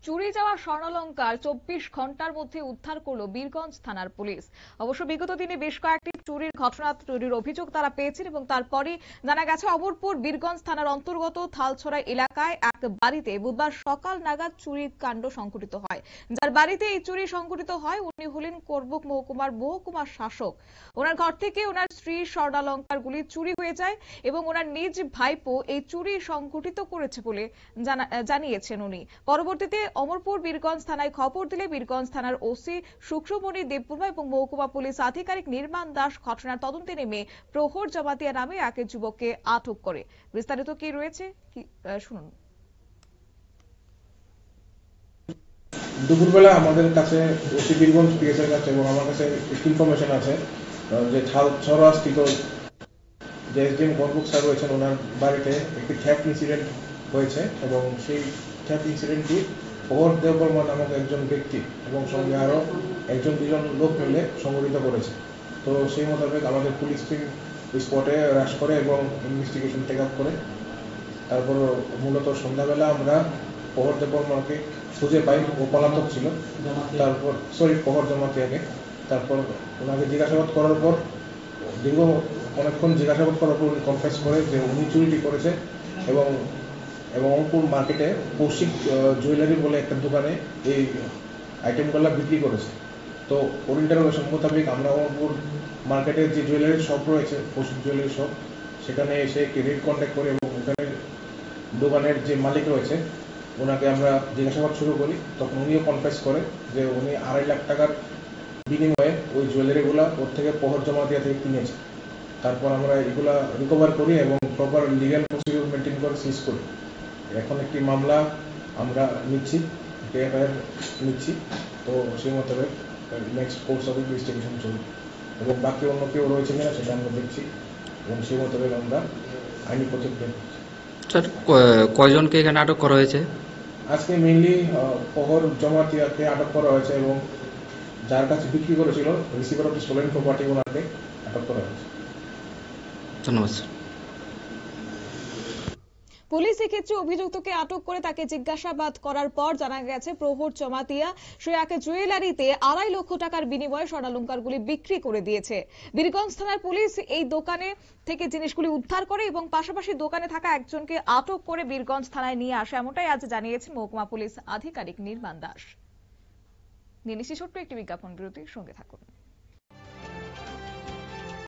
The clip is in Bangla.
চুরি যাওয়া স্বর্ণালংকার 24 ঘন্টার মধ্যে উদ্ধার করলো বীরগঞ্জ থানার পুলিশ। অবশ্য বিগত দিনে বেশ কয়েকটি চুরির ঘটনা চুরির অভিযোগ তারা পেয়েছেন এবং তারপরই জানা গেছে অমরপুর বীরগঞ্জ থানার অন্তর্গত থালছড়া এলাকায় এক বাড়িতে বুধবার সকাল নাগাদ চুরির কাণ্ড সংঘটিত হয়। যার বাড়িতে এই চুরি সংঘটিত হয় উনি হলেন করবুক মহকুমার মহকুমা শাসক। ওনার ঘর থেকে ওনার স্ত্রীর স্বর্ণালংকারগুলি চুরি হয়ে যায় এবং ওনার নিজ ভাইপো এই চুরি সংঘটিত করেছে বলে জানিয়েছেন উনি। পরবর্তীতে অমরপুর বীরগঞ্জ থানায় খবর দিলে বীরগঞ্জ থানার ওসি শুক্রমণি দেববর্মা এবং মহকুমা পুলিশ আধিকারিক নির্মাণ দাস ঘটনার তদন্তে নেমে প্রহর জমাতিয়া নামে এক যুবককে আটক করে। বিস্তারিত কি রয়েছে শুনুন। দুপুরবেলা আমাদের কাছে ওসি বীরগঞ্জ পিএস এর কাছে এবং আমার কাছে ইনফরমেশন আছে যে থালছড়া স্থিত যে এসডিএম করবুক স্যার রয়েছেন ওনার বাড়িতে একটি থ্যাফট ইনসিডেন্ট হয়েছে এবং সেই থ্যাফট ইনসিডেন্টটি প্রহর দেববর্মা নামক একজন ব্যক্তি এবং সঙ্গে আরও দুজন লোক মিলে সংগঠিত করেছে। তো সেই মোতাবেক আমাদের পুলিশ টিম স্পটে হ্রাস করে এবং ইনভেস্টিগেশন টেক আপ করে তারপর মূলত সন্ধ্যাবেলা আমরা প্রহর দেববর্মাকে খুঁজে পাই, ও পলাতক ছিল। তারপর প্রহর জমাতিয়াকে তারপর ওনাকে জিজ্ঞাসাবাদ করার পর দীর্ঘ অনেকক্ষণ জিজ্ঞাসাবাদ করার পর উনি কনফেস করে যে উনি চুরিটি করেছে এবং অঙ্কুর মার্কেটে কৌশিক জুয়েলারি বলে একটা দোকানে এই আইটেমগুলো বিক্রি করেছে। তো ওর ইন্টারোগেশন মোতাবেক আমরা অঙ্কুর মার্কেটের যে জুয়েলারি শপ রয়েছে কৌশিক জুয়েলারি শপ সেখানে এসে একটি রেড কন্ট্যাক্ট করি এবং ওখানে দোকানের যে মালিক রয়েছে ওনাকে আমরা জিজ্ঞাসাবাদ শুরু করি। তখন উনিও কনফেস করে যে উনি 2.5 লাখ টাকার বিনিময়ে ওই জুয়েলারিগুলা ওর থেকে প্রহর জমাতিয়া থেকে কিনেছে। তারপর আমরা এগুলা রিকভার করি এবং প্রপার লিগ্যাল প্রসিডিউর মেনটেন করে সিজ করি। এখন একটি মামলা আমরা নিচ্ছি, এফআইআর নিচ্ছি। তো সেই মোতাবেক নেক্সট কোর্স অফ ইনভেস্টিগেশন চলবে এবং বাকি অন্য কেউ রয়েছে কিনা সেটা আমরা দেখছি এবং সেই মোতাবেক আমরা আইনি পদক্ষেপ নিচ্ছি। স্যার, কয়জনকে এখানে আটক করা হয়েছে? আজকে মেইনলি প্রহর জমাতিয়াকে আটক করা হয়েছে এবং যার কাছে বিক্রি করেছিল রিসিভার অফ স্টোলেন প্রপার্টি ওনাকে আটক করা হয়েছে। ধন্যবাদ স্যার। পুলিশ এক্ষেত্রে অভিযুক্তকে আটক করে তাকে জিজ্ঞাসাবাদ করার পর জানা গেছে প্রহর জমাতিয়া সে এক জুয়েলারিতে 2.5 লক্ষ টাকার বিনিময়ে স্বর্ণালংকারগুলি বিক্রি করে দিয়েছে। বীরগঞ্জ থানার পুলিশ এই দোকানে থেকে জিনিসগুলি উদ্ধার করে এবং পাশাপাশি দোকানে থাকা একজনকে আটক করে বীরগঞ্জ থানায় নিয়ে আসে, এমনটাই আজ জানিয়েছেন মহকুমা পুলিশ আধিকারিক নির্মাণ দাস। নিয়ে নিচ্ছি ছোট্ট একটি বিজ্ঞাপন বিরতির সঙ্গে থাকুন।